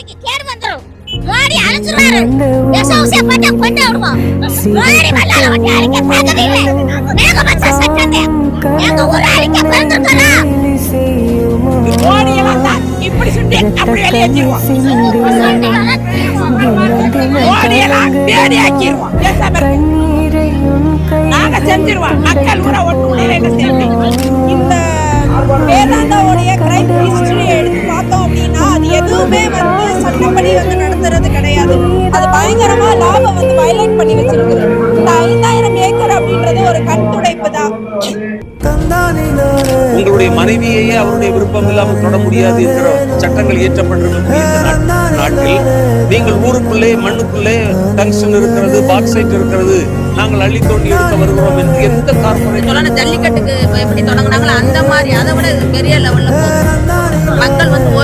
விவசாயிக்கு கேடு வந்துரும். மோடி அழிச்சிருவாரு. விஷ போட்டு கொண்டு விடுவோம். மோடி மல்லால ஒட்டி அழிக்க பார்க்கவே இல்லை. மேகமச்ச சட்டத்தை எங்க ஊர் அழிக்க பிறந்திருக்கா? மோடி எல்லாம் தான் இப்படி சுட்டி அப்படி வெளியேற்றிடுவோம். மோடி எல்லாம் பேடி ஆக்கிடுவோம். நாங்க செஞ்சிருவோம். மக்கள் கூட ஒட்டுமொழியில சேர்ந்து இந்த வேதாந்தாவுடைய கிரைம் ஹிஸ்டரி எடுத்து பார்த்தோம் அப்படின்னா அது எதுவுமே வந்து சட்டப்படி வந்து நடத்துறது கிடையாது. அது பயங்கரமா லாபம் வந்து வயலேட் பண்ணி வச்சிருக்குது. இந்த 5000 ஏக்கர் அப்படின்றது ஒரு கண் துடைப்பு தான். உங்களுடைய மனைவியையே அவருடைய விருப்பம் இல்லாமல் தொட முடியாது என்கிற சட்டங்கள் இயற்றப்பட்டிருக்கக்கூடிய இந்த நாட்டில் நீங்கள் ஊருக்குள்ளே மண்ணுக்குள்ளே டங்ஸ்டன் இருக்கிறது, பாக்சைட் இருக்கிறது, நாங்கள் அள்ளி தோண்டி எடுக்க வருகிறோம் என்று எந்த கார்பரேட் ஜல்லிக்கட்டுக்கு எப்படி தொடங்கினாங்களோ அந்த மாதிரி அதை விட பெரிய லெவல்ல மக்கள் வந்து